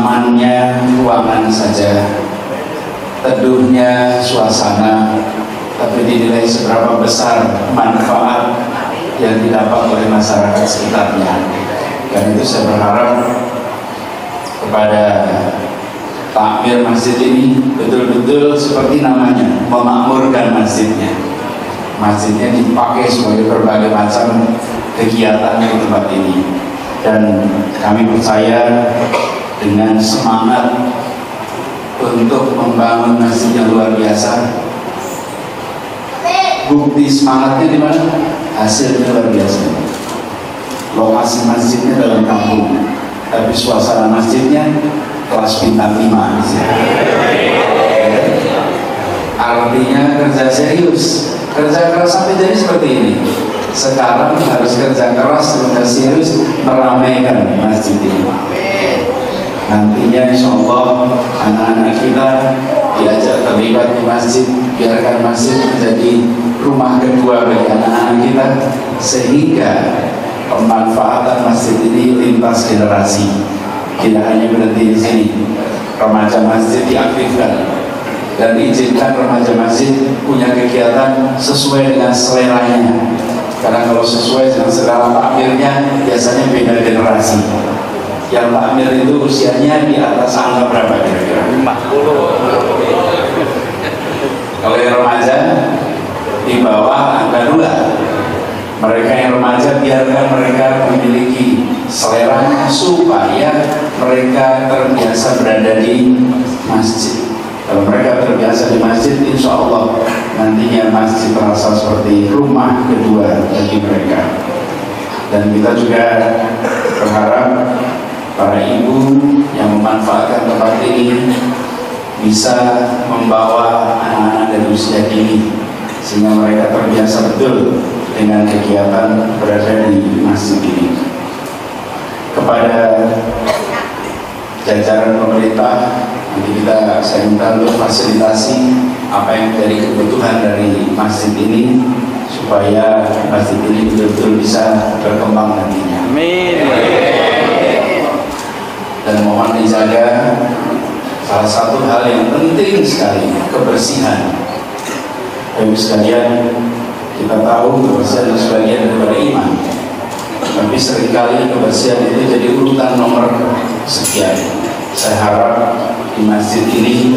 nyamannya ruangan saja, teduhnya suasana, tapi dinilai seberapa besar manfaat yang didapat oleh masyarakat sekitarnya. Dan itu saya berharap kepada takmir masjid ini betul-betul seperti namanya, memakmurkan masjidnya. Masjidnya dipakai sebagai berbagai macam kegiatan di tempat ini. Dan kami percaya dengan semangat untuk membangun masjid yang luar biasa. Bukti semangatnya di mana? Hasilnya luar biasa. Lokasi masjidnya dalam kampung, tapi suasana masjidnya kelas bintang 5 di sini. Artinya kerja serius, kerja keras sampai jadi seperti ini. Sekarang harus kerja keras, kerja serius meramaikan masjid ini. Nantinya insya Allah anak-anak kita diajak terlibat di masjid, biarkan masjid menjadi rumah kedua bagi anak-anak kita, sehingga pemanfaatan masjid ini lintas generasi. Tidak hanya berhenti di sini, remaja masjid diaktifkan dan diizinkan remaja masjid punya kegiatan sesuai dengan seleranya. Karena kalau sesuai dengan selera takmirnya biasanya beda generasi. Yang takmir itu usianya di atas angka berapa kira-kira? 50. Kalau yang remaja di bawah angka 2. Mereka yang remaja biarkan mereka memiliki seleranya supaya mereka terbiasa berada di masjid. Kalau mereka terbiasa di masjid, insya Allah nantinya masjid terasa seperti rumah kedua bagi mereka. Dan kita juga berharap para ibu yang memanfaatkan tempat ini bisa membawa anak-anak dari usia dini sehingga mereka terbiasa betul dengan kegiatan berada di masjid ini. Kepada jajaran pemerintah, nanti saya minta untuk fasilitasi apa yang menjadi kebutuhan dari masjid ini supaya masjid ini betul-betul bisa berkembang nantinya. Amin. Dan mohon dijaga salah satu hal yang penting sekali, kebersihan. Bapak sekalian, kita tahu kebersihan adalah sebagian daripada iman, tapi seringkali kebersihan itu jadi urutan nomor sekian. Saya harap di masjid ini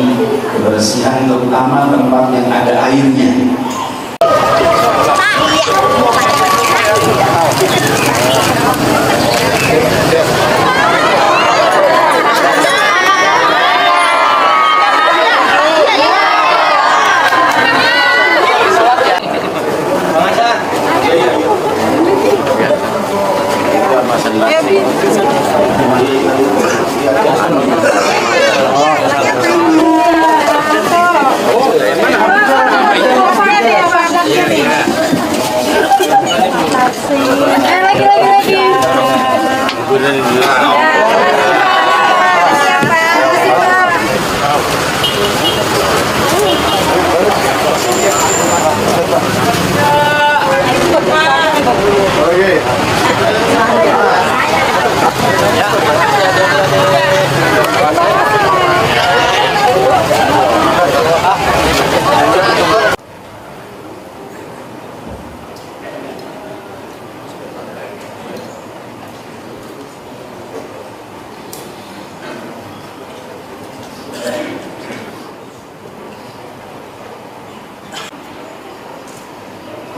kebersihan, terutama tempat yang ada airnya.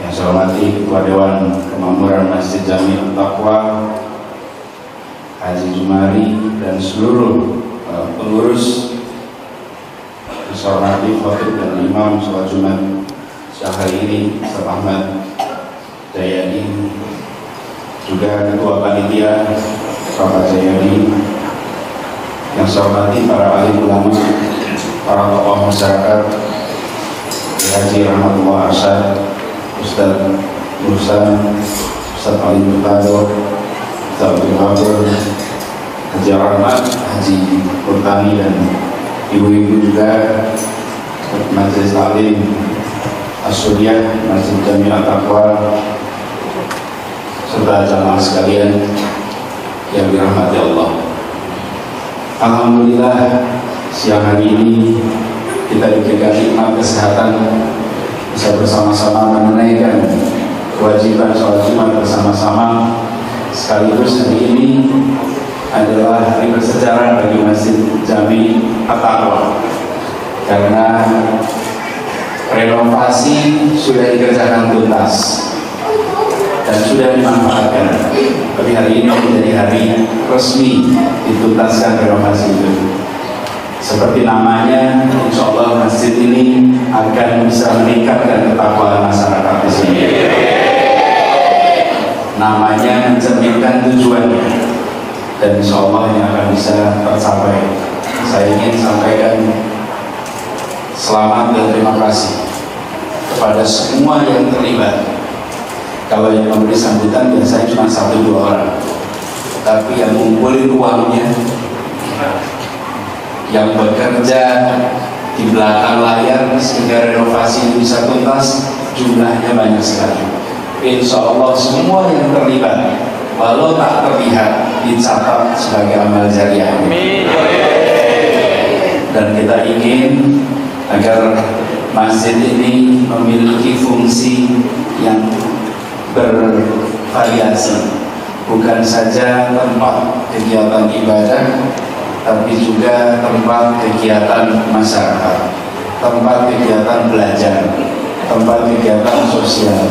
Yang saya hormati Ketua Dewan Kemakmuran Masjid Jami' Taqwa Haji Jumari dan seluruh pengurus, saya hormati Khatib dan Imam Sholat Jumat Syekh hari ini Ustaz Ahmad Jayadi, juga Ketua Panitia Bapak Jayadi, yang saya hormati para ahli ulama, para tokoh masyarakat, Haji Rahmatullah Arsyad, Ustaz Nursan, Ustaz Ali Mutado, Ustaz Abdul Ghafur, Haji Rahmat, Haji Kurtani, dan ibu-ibu juga Majelis Taklim As-Suryah Masjid Jami' Taqwa, serta jamaah sekalian yang dirahmati Allah. Alhamdulillah siang hari ini kita diberikan nikmat kesehatan, bisa bersama-sama menunaikan kewajiban sholat Jumat bersama-sama. Sekaligus hari ini adalah hari bersejarah bagi Masjid Jami At-Taqwa, karena renovasi sudah dikerjakan tuntas dan sudah dimanfaatkan. Tapi hari ini menjadi hari resmi dituntaskan renovasi itu. Seperti namanya, insya Allah masjid ini akan bisa meningkatkan ketakwaan masyarakat di sini. Namanya mencerminkan tujuannya, dan insya Allah ini akan bisa tercapai. Saya ingin sampaikan selamat dan terima kasih kepada semua yang terlibat. Kalau yang memberi sambutan biasanya cuma 1-2 orang, tapi yang ngumpulin uangnya, yang bekerja di belakang layar sehingga renovasi ini bisa tuntas, jumlahnya banyak sekali. Insya Allah semua yang terlibat, walau tak terlihat, dicatat sebagai amal jariah. Dan kita ingin agar masjid ini memiliki fungsi yang bervariasi, bukan saja tempat kegiatan ibadah, tapi juga tempat kegiatan masyarakat, tempat kegiatan belajar, tempat kegiatan sosial.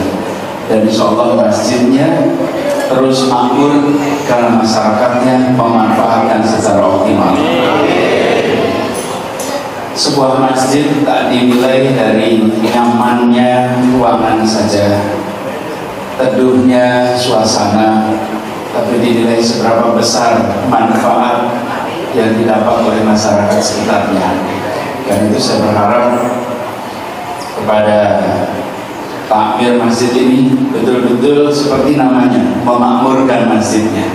Dan insya Allah masjidnya terus makmur karena masyarakatnya memanfaatkan secara optimal. Sebuah masjid tak dinilai dari nyamannya ruangan saja, teduhnya suasana, tapi dinilai seberapa besar manfaat yang didapat oleh masyarakat sekitarnya. Dan itu saya berharap kepada takmir masjid ini betul-betul seperti namanya, memakmurkan masjidnya.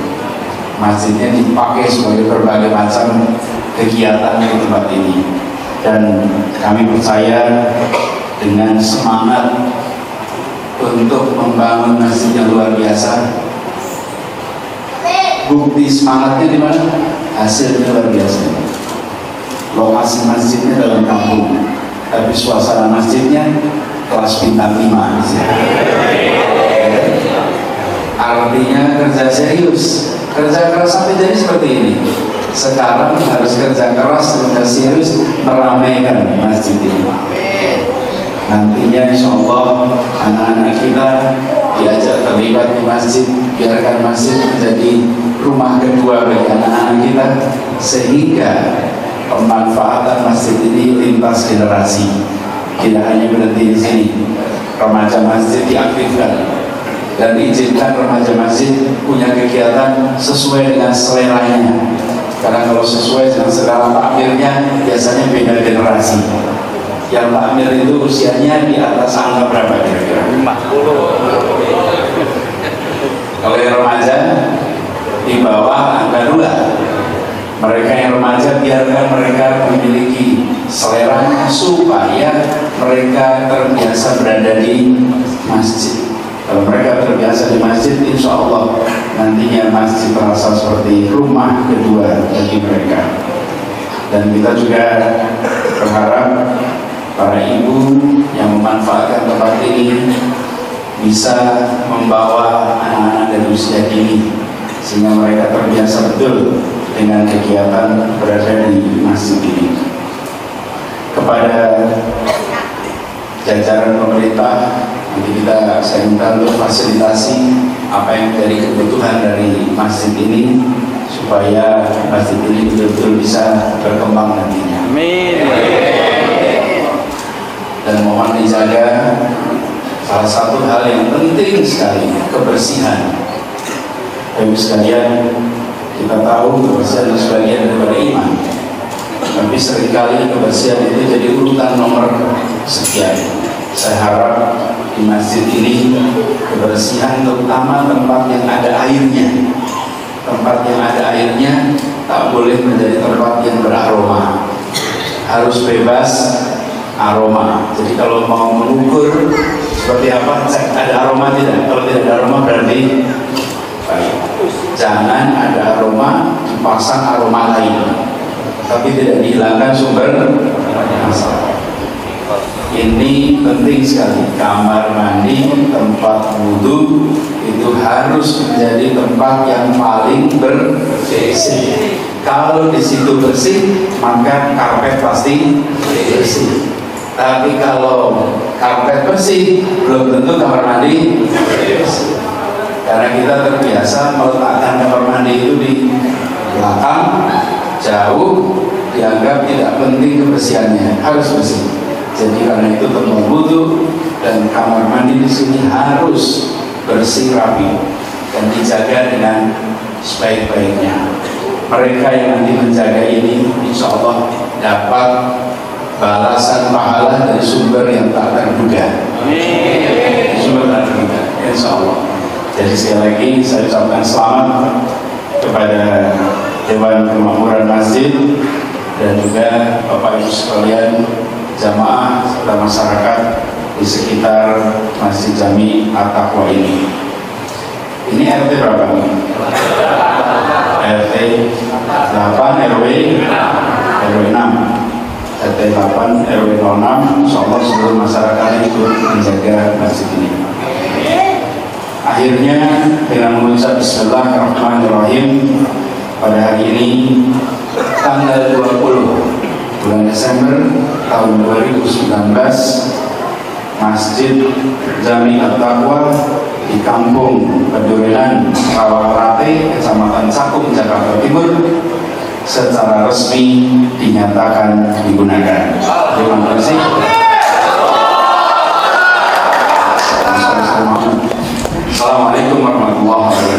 Masjidnya dipakai sebagai berbagai macam kegiatan di tempat ini, dan kami percaya dengan semangat untuk membangun masjid yang luar biasa. Bukti semangatnya di mana? Hasilnya luar biasa. Lokasi masjidnya dalam kampung, tapi suasana masjidnya kelas bintang 5. Artinya kerja serius, kerja keras sampai jadi seperti ini. Sekarang harus kerja keras dan serius meramaikan masjid ini. Nantinya insya Allah anak-anak kita diajak terlibat di masjid, biarkan masjid menjadi rumah kedua bagi anak-anak kita, sehingga pemanfaatan masjid ini lintas generasi. Tidak hanya berhenti di sini, remaja masjid diaktifkan dan diizinkan remaja masjid punya kegiatan sesuai dengan seleranya. Karena kalau sesuai dengan selera takmirnya biasanya beda generasi. Yang takmir itu usianya di atas angka berapa kira-kira? 50. Kalau yang remaja di bawah angka 2. Mereka yang remaja biarkan mereka memiliki seleranya supaya mereka terbiasa berada di masjid. Kalau mereka terbiasa di masjid, insya Allah nantinya masjid terasa seperti rumah kedua bagi mereka. Dan kita juga berharap para ibu yang memanfaatkan tempat ini bisa membawa anak-anak dari usia dini, sehingga mereka terbiasa betul dengan kegiatan berada di masjid ini. Kepada jajaran pemerintah, nanti saya minta untuk fasilitasi apa yang dari kebutuhan dari masjid ini, supaya masjid ini betul-betul bisa berkembang nantinya. Amin. Dan mohon dijaga salah satu hal yang penting sekali, kebersihan. Bapak sekalian, kita tahu kebersihan adalah sebagian daripada iman, tapi seringkali kebersihan itu jadi urutan nomor sekian. Saya harap di masjid ini kebersihan, terutama tempat yang ada airnya. Tempat yang ada airnya tak boleh menjadi tempat yang beraroma, harus bebas aroma. Jadi kalau mau mengukur seperti apa, cek ada aroma tidak. Kalau tidak ada aroma berarti baik. Jangan ada aroma dipasang aroma lain. tapi tidak dihilangkan sumber masalah. Ini penting sekali. Kamar mandi, tempat wudhu itu harus menjadi tempat yang paling bersih. Kalau di situ bersih, maka karpet pasti bersih. Tapi kalau karpet bersih, belum tentu kamar mandi bersih. Karena kita terbiasa meletakkan kamar mandi itu di belakang, jauh, dianggap tidak penting kebersihannya, harus bersih. Jadi karena itu tempat wudhu dan kamar mandi di sini harus bersih rapi dan dijaga dengan sebaik-baiknya. Mereka yang nanti menjaga ini, insya Allah dapat balasan pahala dari sumber yang tak terduga. Sumber tak terduga, insya Allah. Jadi sekali lagi saya ucapkan selamat kepada Dewan Kemakmuran Masjid dan juga Bapak Ibu sekalian, jamaah serta masyarakat di sekitar Masjid Jami At-Taqwa ini. Ini RT berapa nih? RT 8 RW 6. RT 8 RW 06. Insyaallah seluruh masyarakat ikut menjaga masjid ini. Akhirnya dengan mengucap Bismillahirrahmanirrahim, pada hari ini tanggal 20 bulan Desember tahun 2019, Masjid Jami At-Taqwa di Kampung Pedurenan, Rawaprate, Kecamatan Cakung, Jakarta Timur secara resmi dinyatakan digunakan. Terima kasih. Assalamualaikum warahmatullahi wabarakatuh.